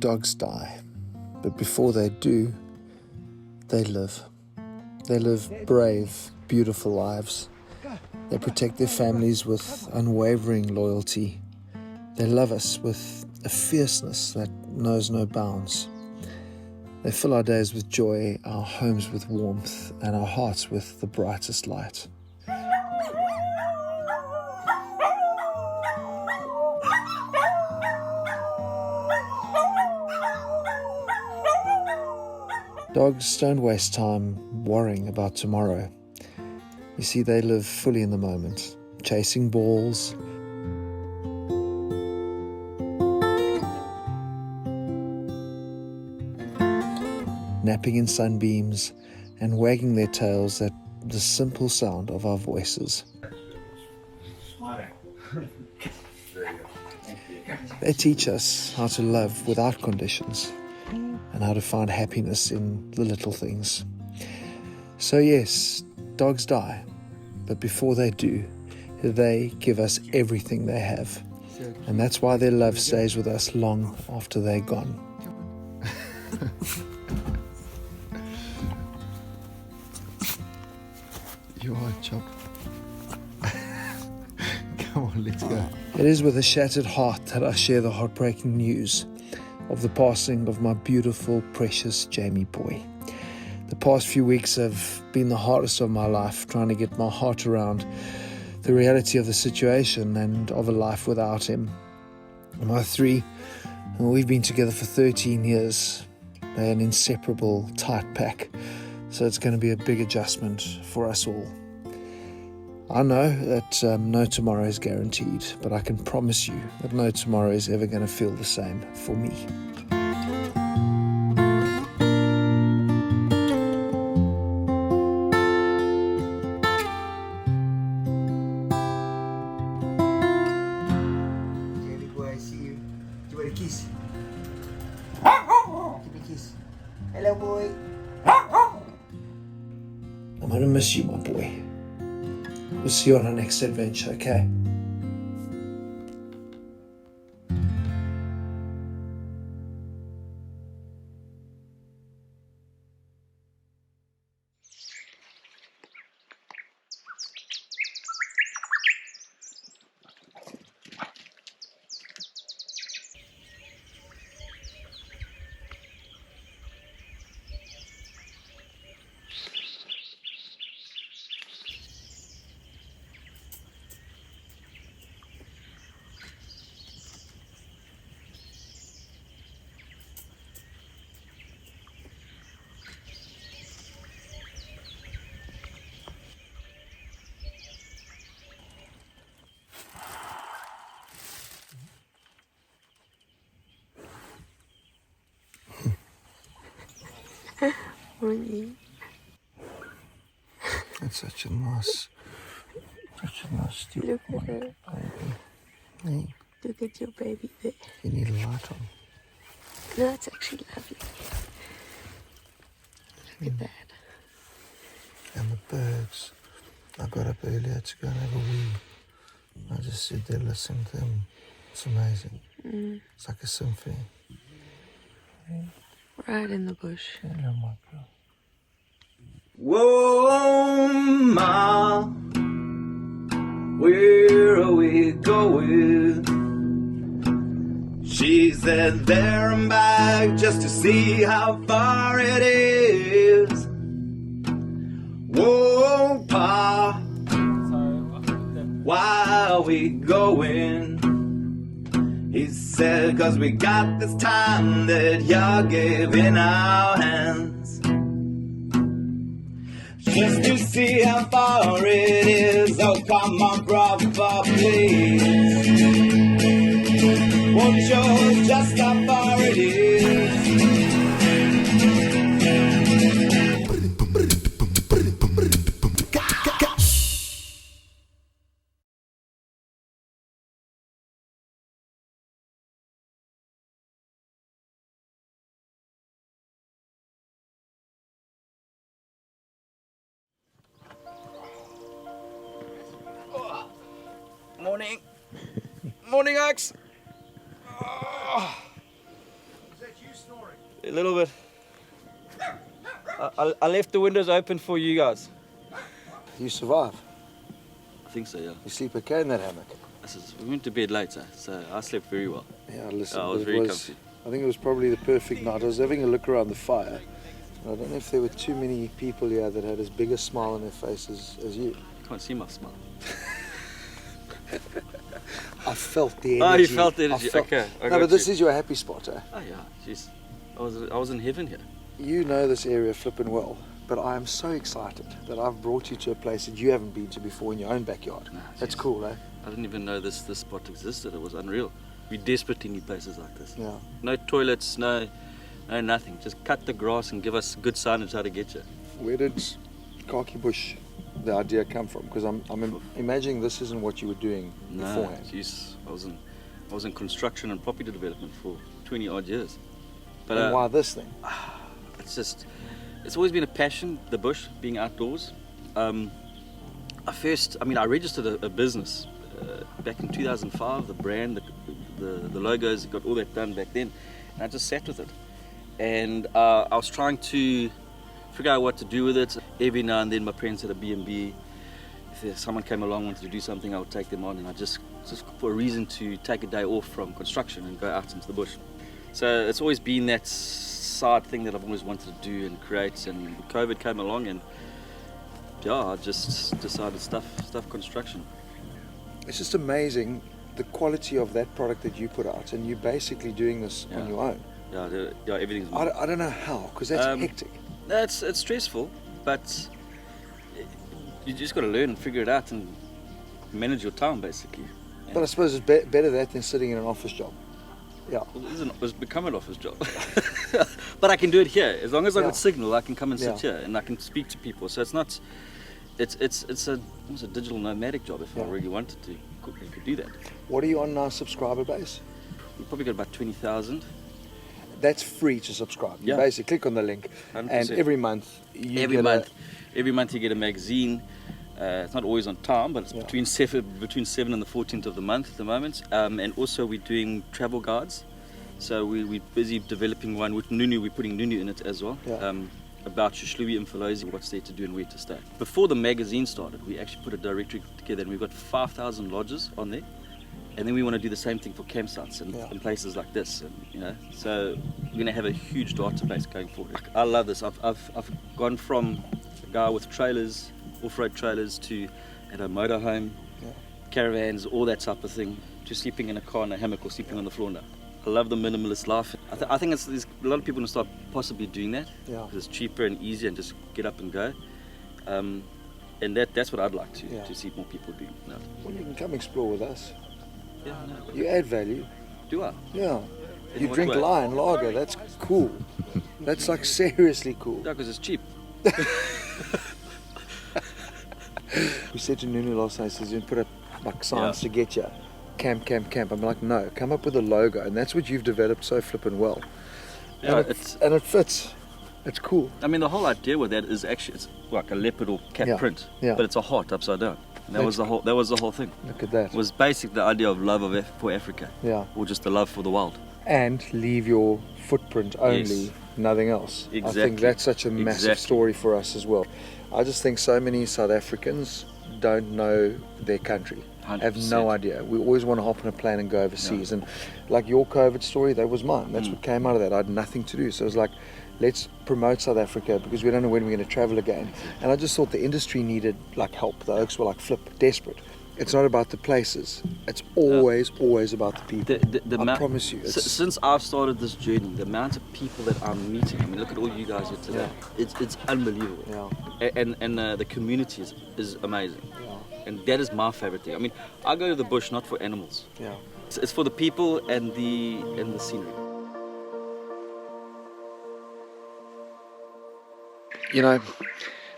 Dogs die, but before they do, they live. They live brave, beautiful lives. They protect their families with unwavering loyalty. They love us with a fierceness that knows no bounds. They fill our days with joy, our homes with warmth, and our hearts with the brightest light. Dogs don't waste time worrying about tomorrow. You see, they live fully in the moment, chasing balls, napping in sunbeams, and wagging their tails at the simple sound of our voices. They teach us how to love without conditions and how to find happiness in the little things. So yes, dogs die, but before they do, they give us everything they have. And that's why their love stays with us long after they're gone. You are Chop. Come on, let's go. It is with a shattered heart that I share the heartbreaking news of the passing of my beautiful, precious Jamie boy. The past few weeks have been the hardest of my life, trying to get my heart around the reality of the situation and of a life without him. My three, we've been together for 13 years. They're an inseparable, tight pack, so it's going to be a big adjustment for us all. I know that no tomorrow is guaranteed, but I can promise you that no tomorrow is ever going to feel the same for me. Jamie boy, I see you. Do you want a kiss? Give me a kiss. Hello, boy. I'm going to miss you, my boy. We'll see you on our next adventure, okay? That's such a nice Look at her. baby. Hey, Look at your baby there. you need a light on. No, it's actually lovely. Look at that. And the birds. I got up earlier to go and have a wee. I just sit there listening to them. It's amazing. It's like a symphony. Right in the bush. Hello, my girl. Whoa, Ma, where are we going? She said there and back just to see how far it is. Whoa, Pa, why are we going? He said, 'cause we got this time that y'all gave in our hands. Just to see how far it is. Oh, come on, brother, please. Won't you show us just how far it is? Morning. Morning, Axe. Oh. A little bit. I left the windows open for you guys. You survive. I think so, yeah. You sleep okay in that hammock. We went to bed later, so I slept very well. Yeah, listen, I was it very comfy. I think it was probably the perfect night. I was having a look around the fire. And I don't know if there were too many people here that had as big a smile on their faces as you. You can't see my smile. I felt the energy. Oh, you felt the energy. Okay. No, but this is your happy spot, eh? Oh yeah, jeez. I was in heaven here. You know this area flipping well, but I am so excited that I've brought you to a place that you haven't been to before in your own backyard. Nah, That's jeez. cool, eh? I didn't even know this spot existed. It was unreal. We desperately need places like this. Yeah. No toilets, no nothing. Just cut the grass and give us good signage how to get you. Where did Khakibush, the idea, come from? Because I'm imagining this isn't what you were doing beforehand. Jeez, I was in construction and property development for 20 odd years. But And why this thing? It's always been a passion, the bush, being outdoors. I registered a business back in 2005, the brand, the logos, got all that done back then, and I just sat with it. And I was trying to figure out what to do with it. Every now and then my parents had a B&B. If someone came along, wanted to do something, I would take them on, and I just for a reason to take a day off from construction and go out into the bush. So it's always been that side thing that I've always wanted to do and create, and COVID came along and yeah, I just decided to stuff construction. It's just amazing the quality of that product that you put out, and you're basically doing this on your own. Yeah, everything's. I don't know how, because that's hectic. It's stressful, but you just got to learn and figure it out and manage your time basically. Yeah. But I suppose it's better that than sitting in an office job. Yeah. It's become an office job. But I can do it here. As long as I got signal, I can come and sit here and I can speak to people. So it's not, it's almost a digital nomadic job if I really wanted to. You could do that. What are you on now, subscriber base? We've probably got about 20,000. That's free to subscribe. You basically click on the link 100%. and every month you Every month you get a magazine. It's not always on time, but it's between 7 and the 14th of the month at the moment. And also we're doing travel guides. So we're busy developing one with Nunu. We're putting Nunu in it as well. About Shushluwi and Mfolozi, what's there to do and where to stay. Before the magazine started, we actually put a directory together and we've got 5,000 lodges on there. And then we want to do the same thing for campsites and places like this, and so we're going to have a huge database going forward. I love this. I've gone from a guy with trailers, off-road trailers, to at a motorhome, caravans, all that type of thing, to sleeping in a car in a hammock or sleeping on the floor now. I love the minimalist life. I think there's a lot of people going to start possibly doing that because it's cheaper and easier and just get up and go. And that's what I'd like to see more people do. No. Well, you can come explore with us. Yeah, no. You add value. Do I? Yeah. In You what drink way? Lion Lager. That's cool. That's like seriously cool. Yeah, because it's cheap. We said to Nunu last night, he says, you put up like signs to get you. Camp. I'm like, no, come up with a logo. And that's what you've developed so flippin' well. Yeah, and it fits. It's cool. I mean, the whole idea with that is actually it's like a leopard or cat print, but it's a heart upside down. And that was the whole thing. Look at that. It was basically the idea of love for Africa. Yeah. Or just the love for the wild. And leave your footprint only, nothing else. Exactly. I think that's such a massive story for us as well. I just think so many South Africans don't know their country. 100%. Have no idea. We always want to hop on a plane and go overseas. And like your COVID story, that was mine. That's what came out of that. I had nothing to do. So it was like, let's promote South Africa because we don't know when we're going to travel again. And I just thought the industry needed like help. The Oaks were like desperate. It's not about the places. It's always about the people. I promise you. Since I've started this journey, the amount of people that I'm meeting, I mean, look at all you guys here today. It's unbelievable. And the community is amazing. And that is my favorite thing. I mean, I go to the bush not for animals. It's for the people and the scenery. You know,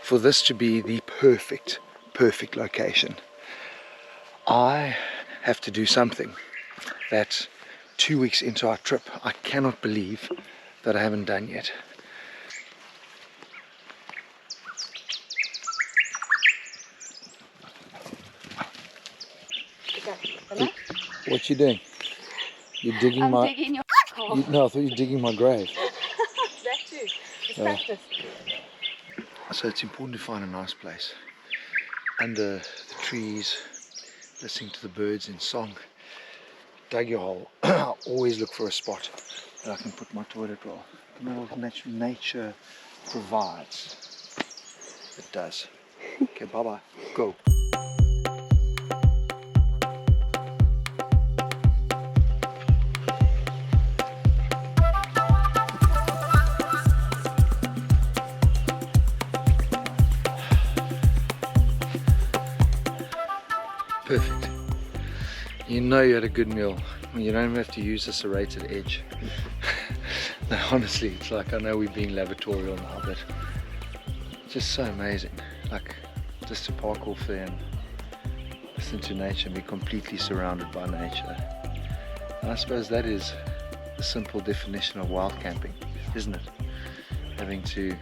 for this to be the perfect location, I have to do something that 2 weeks into our trip, I cannot believe that I haven't done yet. What you doing? You're digging I'm digging your hole. No, I thought you were digging my grave. practice. So it's important to find a nice place under the trees, listening to the birds in song. Dug your hole. I always look for a spot that I can put my toilet roll. You know what nature provides. It does. Okay, bye-bye. Go. Perfect. You know you had a good meal when you don't have to use a serrated edge. No, honestly, it's like, I know we're being lavatorial now, but it's just so amazing. Like, just to park off there and listen to nature and be completely surrounded by nature. And I suppose that is the simple definition of wild camping, isn't it? Having to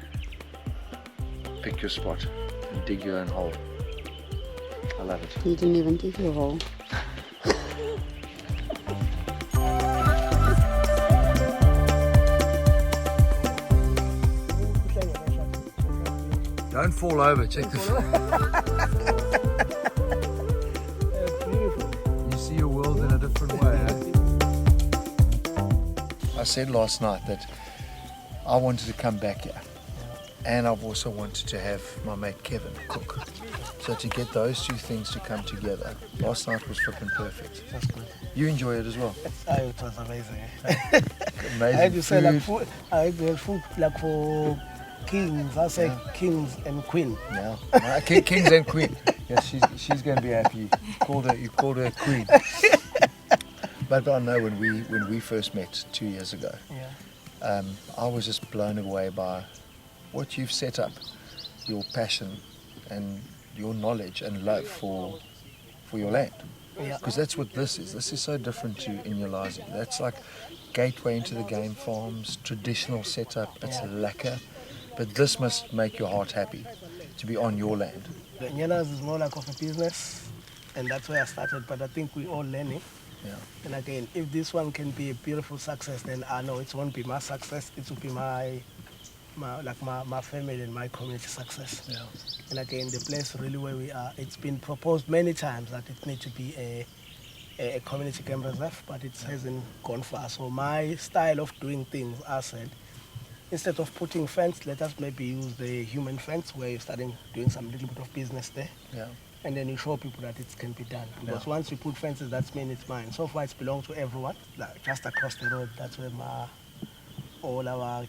pick your spot and dig your own hole. I love it. You didn't even dig your hole. Don't fall over, check the You see your world in a different way, eh? I said last night that I wanted to come back here, and I've also wanted to have my mate Kevin cook. So to get those two things to come together, last night was flipping perfect. That's good. You enjoy it as well? It was amazing. Amazing I had to say like food. I had to have food like for kings. I say kings and queen. Yeah, kings and queen. Yeah, she's going to be happy. You called her queen. But I know when we first met 2 years ago, I was just blown away by what you've set up, your passion and your knowledge and love for your land. Because that's what this is. This is so different to Inyalazi. That's like gateway into the game farms, traditional setup. It's lekker. But this must make your heart happy to be on your land. The Nyalas is more like of a business, and that's where I started. But I think we all learning. Yeah. And again, if this one can be a beautiful success, then I know it won't be my success. It will be my family and my community success. Yeah. And again, the place really where we are, it's been proposed many times that it needs to be a community game reserve, but it hasn't gone far. So my style of doing things, I said, instead of putting fence, let us maybe use the human fence where you're starting doing some little bit of business there. Yeah. And then you show people that it can be done. Because once you put fences, that's mean it's mine. So far, it's belongs to everyone. Like just across the road, that's where all our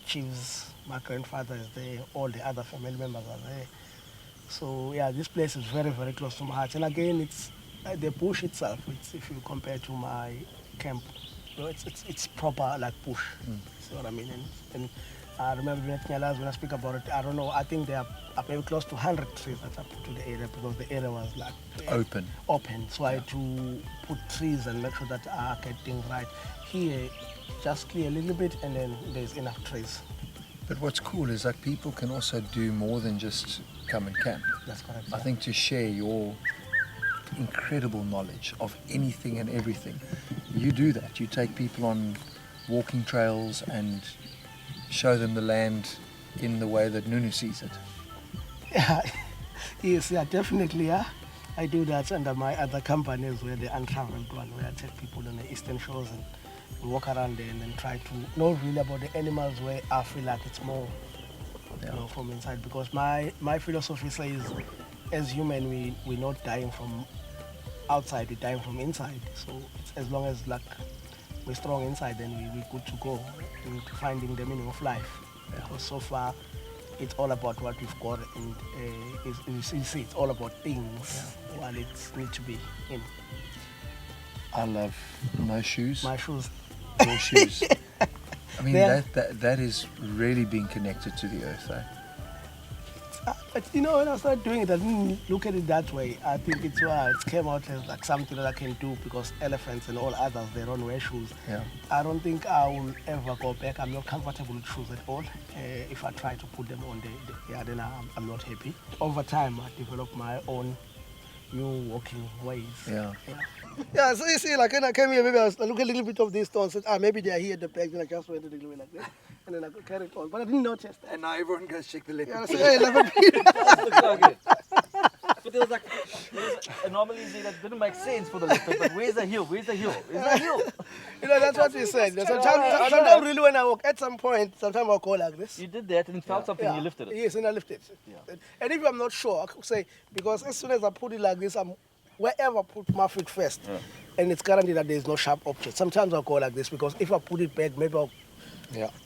chiefs, my grandfather is there, all the other family members are there. So yeah, this place is very, very close to my heart. And again, it's the bush itself. It's, if you compare to my camp, you know, it's proper like bush. See what I mean? And I remember when I speak about it, I don't know, I think there are maybe close to 100 trees that I put to the area because the area was like Open. So I had to put trees and make sure that I get things right. Here, just clear a little bit and then there's enough trees. But what's cool is like people can also do more than just come and camp. That's correct. I think to share your incredible knowledge of anything and everything, you do that. You take people on walking trails and show them the land in the way that Nunu sees it. Yeah, yes, yeah, definitely, yeah. I do that under my other companies where the untraveled one, where I take people on the eastern shores and walk around there and then try to know really about the animals where I feel like it's more you know, from inside. Because my philosophy says, as human, we're not dying from outside, we're dying from inside. So it's, as long as like we're strong inside, then we're good to go into finding the meaning of life. Because so far, it's all about what we've got, and you see, it's all about things while it needs to be in. I love no shoes. My shoes. Your shoes. I mean, that is really being connected to the earth, eh? But you know, when I started doing it, I didn't look at it that way. I think it's why it came out as like something that I can do because elephants and all others, they don't wear shoes. Yeah. I don't think I will ever go back. I'm not comfortable with shoes at all. If I try to put them on, then I'm not happy. Over time, I developed my own new walking ways. Yeah. Yeah, so you see, like when I came here, maybe I look a little bit of these stones, said, maybe they are here at the back, then I just went a little bit like that. and then I could carry it on. But I didn't notice that. And now everyone goes check the leopard. Yeah, I said, hey, leopard print. But there was anomalies here that didn't make sense for the leopard. But where's the heel? Where's the heel? Is that heel? You know, that's what we said. Sometimes really when I walk, at some point, sometimes I'll go like this. You did that and then felt something and you lifted it. Yes, and I lifted it. Yeah. And if I'm not sure, I could say, because as soon as I put it like this, I'm wherever I put my feet first, and it's guaranteed that there's no sharp object. Sometimes I'll go like this, because if I put it back, maybe I'll,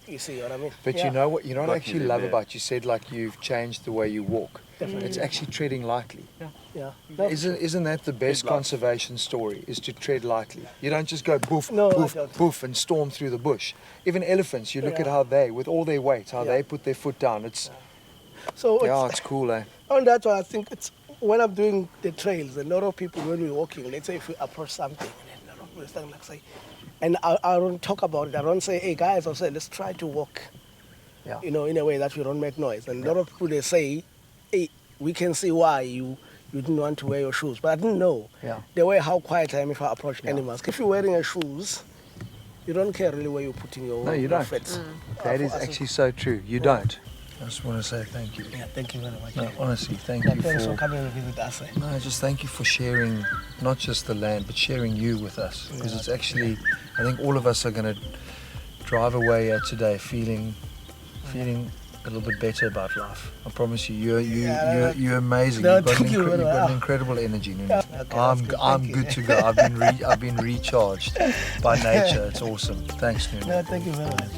you see what I mean? But you know what I actually love about you said, like, you've changed the way you walk. Definitely. It's actually treading lightly. Yeah. Isn't that the best conservation story, is to tread lightly? You don't just go boof, No, I boof, don't. boof and storm through the bush. Even elephants, you look at how they, with all their weight, how they put their foot down. It's it's cool, eh? On that one, I think it's when I'm doing the trails, a lot of people, when we're walking, let's say if we approach something, and a lot of people stand like say, and I don't talk about it. I don't say, hey guys, I'll say, let's try to walk, you know, in a way that we don't make noise. And a lot of people, they say, hey, we can see why you didn't want to wear your shoes. But I didn't know the way how quiet I am if I approach animals. If you're wearing your shoes, you don't care really where you're putting your feet. That is actually so true. You don't. I just want to say thank you. Yeah, thank you very much. No, honestly, thank you Thanks for for coming and visit us. No, just thank you for sharing not just the land, but sharing you with us. Because it's actually, I think all of us are going to drive away here today feeling a little bit better about life. I promise you, you're amazing. No, You've got an incredible energy, Nunu. I'm good to go. I've been recharged by nature. It's awesome. Thanks, Nunu. No, thank you very much.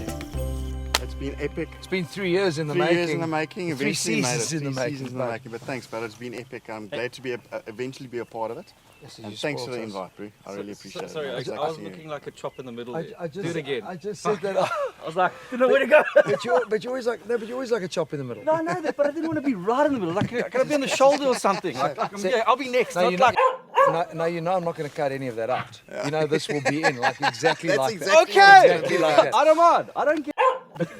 It's been epic. It's been 3 years in the 3 making. years in the making. 3 Eventually made it. seasons in the 3 making. seasons in the making. But thanks, brother. It's been epic. I'm glad to be eventually be a part of it. Yes, And you thanks for spoiled the us. invite, bro. I really appreciate it. Sorry, I It's like was seeing you. looking like a chop in the middle. I there. just, Do it again. I just said that. I was like, didn't know where to go. but you're always like, no, but you're always like a chop in the middle. No, I know that, but I didn't want to be right in the middle. Like, I gotta be on the shoulder or something. I'll be next. No, Not you like. No, you know I'm not going to cut any of that out. You know this will be in, like exactly That's like exactly that. Okay. Exactly like that. I don't mind. I don't care.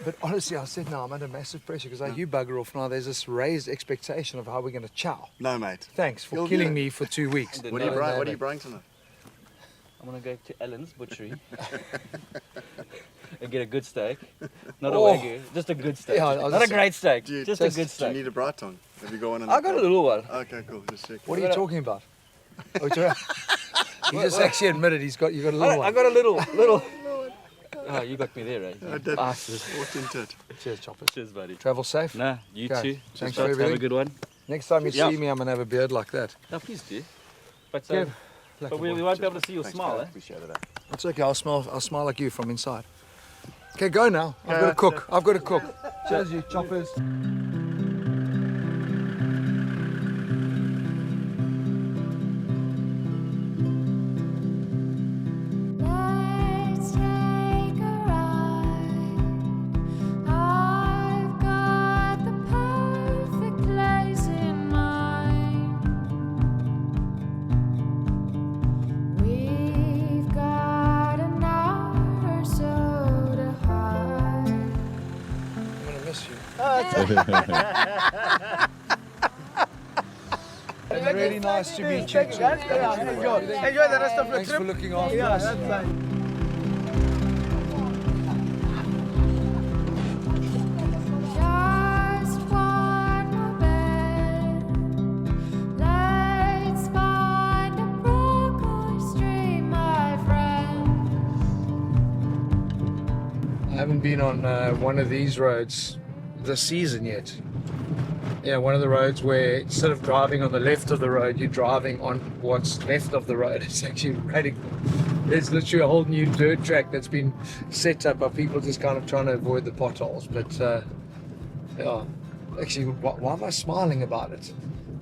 But honestly, I said no, I'm under massive pressure because like you bugger off now. There's this raised expectation of how we're going to chow. No, mate. Thanks for You'll killing do it. me for 2 weeks. What are you buying tonight? I'm gonna go to Ellen's Butchery and get a good steak. Not a Oh. wagyu, just a good steak. Yeah, I was Not a just- great steak, Do you- just a good Do you steak. need a bright tongue? Have you got one? I got a little one. Okay, cool. Just check. What are you talking about? Oh, he just actually admitted you got a little I one. got a little. Oh, you got me there, eh? I did. Ah, Walked into it. Cheers, choppers. cheers, buddy. Travel safe. Nah, you Okay. too. Thanks Just for have a everything. good one. Next time you Yeah. see me, I'm gonna have a beard like that. No, please do. But, Good. but we won't be able to see your Thanks, smile, brother. eh? Appreciate it. It's okay. I'll smile like you from inside. Okay, go now. I've got to cook. I've got to cook. Cheers, you choppers. Let's take a ride. I've got the perfect place in mind. We've got an hour or so to hide. I'm gonna miss you. It's really nice to meet you too. Enjoy the rest of your Thanks trip. for looking after Yeah, us. that's fine. Just one more bed. Let's find a brook or stream, my friend. I haven't been on one of these roads this season yet. Yeah, one of the roads where instead of driving on the left of the road, you're driving on what's left of the road. It's actually radical. There's literally a whole new dirt track that's been set up by people just kind of trying to avoid the potholes. But yeah, actually, why am I smiling about it?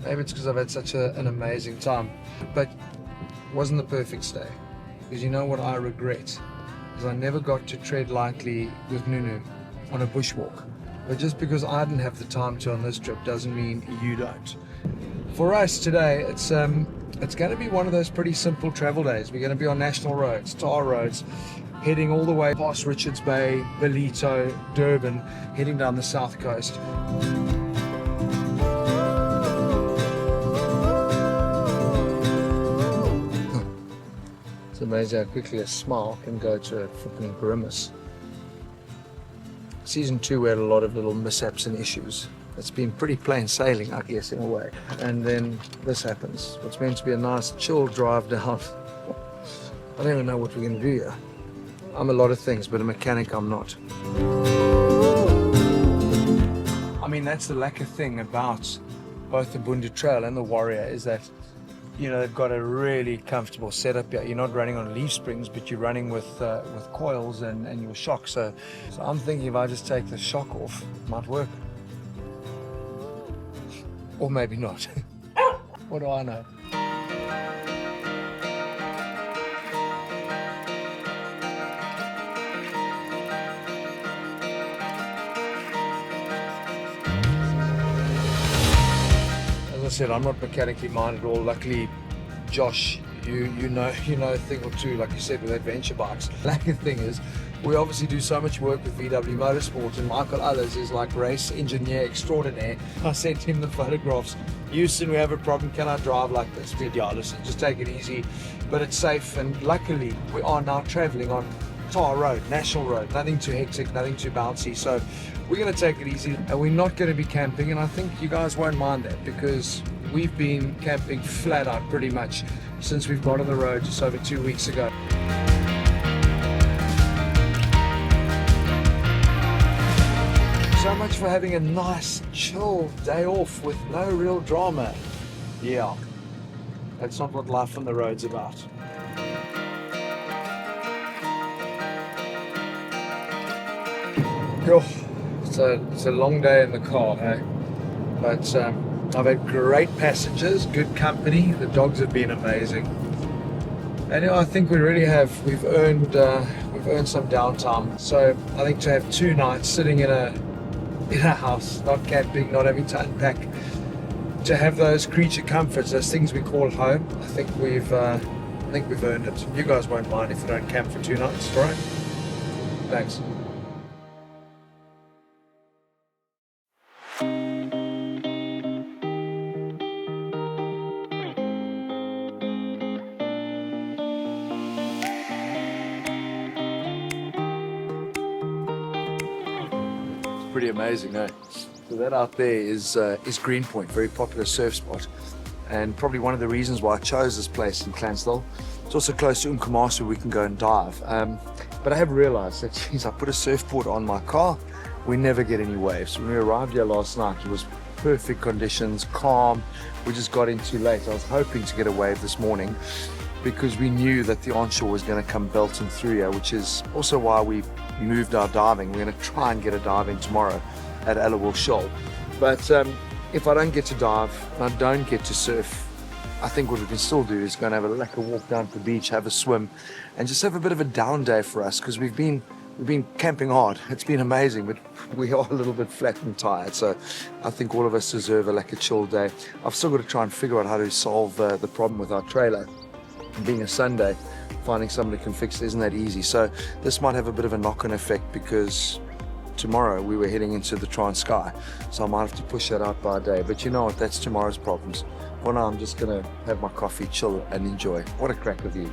Maybe it's because I've had such an amazing time. But it wasn't the perfect stay. Because you know what I regret? Is I never got to tread lightly with Nunu on a bushwalk. But just because I didn't have the time to on this trip doesn't mean you don't. For us today, it's going to be one of those pretty simple travel days. We're going to be on national roads, tar roads, heading all the way past Richards Bay, Ballito, Durban, heading down the South Coast. It's amazing how quickly a smile can go to a flipping grimace. season 2 we had a lot of little mishaps and issues. It's been pretty plain sailing, I guess, in a way. And then this happens. What's meant to be a nice chill drive down. I don't even know what we're going to do here. I'm a lot of things, but a mechanic I'm not. I mean, that's the lacquer thing about both the Bundu Trail and the Warrior, is that, you know, they've got a really comfortable setup here. You're not running on leaf springs, but you're running with coils and your shock. So I'm thinking if I just take the shock off, it might work. Or maybe not. What do I know? As I said, I'm not mechanically minded at all. Luckily, Josh, you know a thing or two, like you said, with adventure bikes. The lacquer thing is, we obviously do so much work with VW Motorsport, and Michael Others is like race engineer extraordinaire. I sent him the photographs. Houston, we have a problem, can I drive like this? He said, yeah, listen, just take it easy, but it's safe. And luckily, we are now traveling on tar road, national road, nothing too hectic, nothing too bouncy. So we're going to take it easy, and we're not going to be camping, and I think you guys won't mind that, because we've been camping flat out pretty much since we've got on the road just over 2 weeks ago. So much for having a nice chill day off with no real drama. Yeah, that's not what life on the road's about. It's a long day in the car, eh? But I've had great passengers, good company. The dogs have been amazing, and you know, I think we've earned some downtime. So I think to have 2 nights sitting in a house, not camping, not having to unpack, to have those creature comforts, those things we call home, I think we've earned it. You guys won't mind if we don't camp for 2 nights, right? Thanks. Pretty amazing, eh? So that out there is Greenpoint, very popular surf spot, and probably one of the reasons why I chose this place in Clansthal. It's also close to Umkomaas where we can go and dive. But I have realized that, geez, I put a surfboard on my car, we never get any waves. When we arrived here last night, it was perfect conditions, calm. We just got in too late. I was hoping to get a wave this morning because we knew that the onshore was going to come belting through here, which is also why we moved our diving. We're going to try and get a dive in tomorrow at Allawil Shoal. But if I don't get to dive and I don't get to surf, I think what we can still do is go and have a lekker walk down to the beach, have a swim, and just have a bit of a down day for us, because we've been camping hard. It's been amazing, but we are a little bit flat and tired. So I think all of us deserve a lekker chill day. I've still got to try and figure out how to solve the problem with our trailer. Being a Sunday, finding somebody who can fix it isn't that easy. So this might have a bit of a knock-on effect, because tomorrow we were heading into the Transkei, so I might have to push that out by a day. But you know what, that's tomorrow's problems. For now, I'm just gonna have my coffee, chill and enjoy. What a crack with you.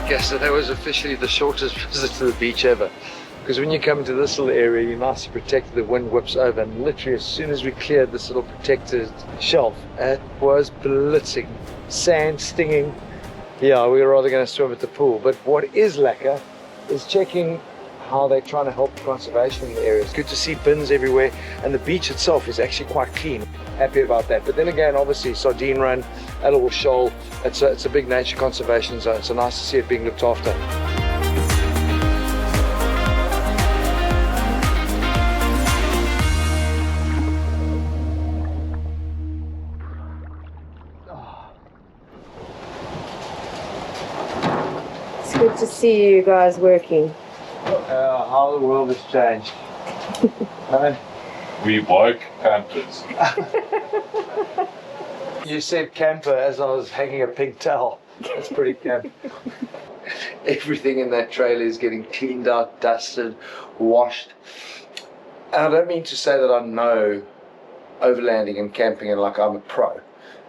Yes, so that was officially the shortest visit to the beach ever. Because when you come into this little area, you're nicely protected, the wind whips over, and literally as soon as we cleared this little protected shelf, it was blitzing, sand stinging. Yeah, we were rather going to swim at the pool. But what is lekker is checking how they're trying to help conservation in the area. It's good to see bins everywhere, and the beach itself is actually quite clean. Happy about that. But then again, obviously, Sardine Run, Allawil Shoal, it's a big nature conservation zone, so nice to see it being looked after. It's good to see you guys working. How the world has changed. We woke campers. You said camper as I was hanging a pigtail. That's pretty camp. Everything in that trailer is getting cleaned out, dusted, washed. And I don't mean to say that I know overlanding and camping and like I'm a pro,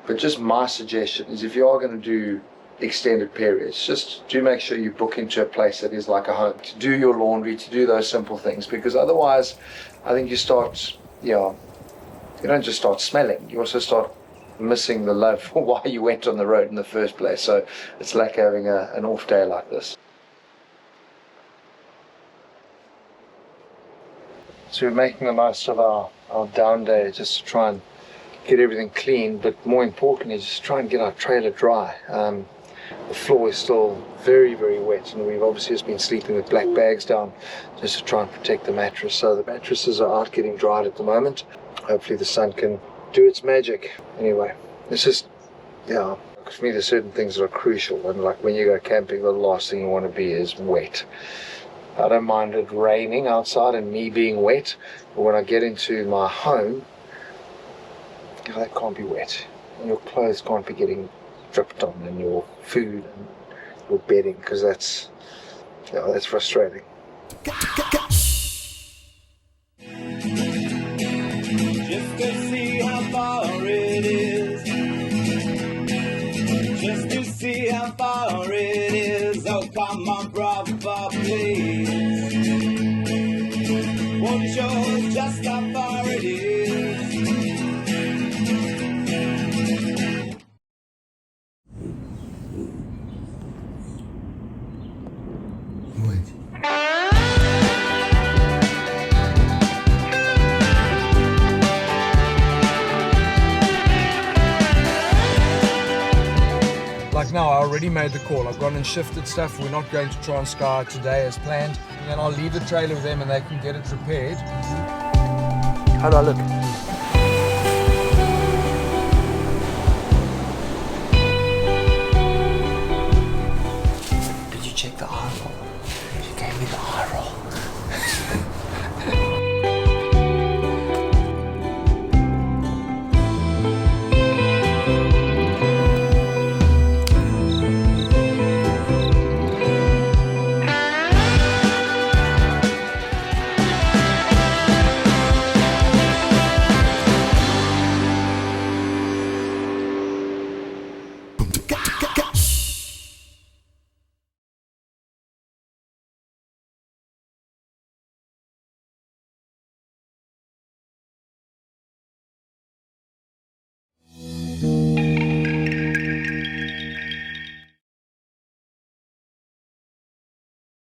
but just my suggestion is if you are going to do extended periods, just do make sure you book into a place that is like a home, to do your laundry, to do those simple things, because otherwise I think you start, you don't just start smelling, you also start missing the love for why you went on the road in the first place. So it's like having an off day like this. So we're making the most of our down day just to try and get everything clean, but more importantly just try and get our trailer dry. The floor is still very, very wet, and we've obviously just been sleeping with black bags down just to try and protect the mattress. So the mattresses are out getting dried at the moment. Hopefully the sun can do its magic. Anyway, it's just, yeah, for me there's certain things that are crucial, and like when you go camping, the last thing you want to be is wet. I don't mind it raining outside and me being wet, but when I get into my home, that can't be wet. And your clothes can't be getting dripped on, and your food and your bedding, because that's frustrating. Just to see how far it is. Just to see how far it is. Oh, come on, brother, please. Won't you show us just how far it is? Like now, I already made the call. I've gone and shifted stuff. We're not going to Transkei today as planned. And then I'll leave the trailer with them and they can get it repaired. How do I look?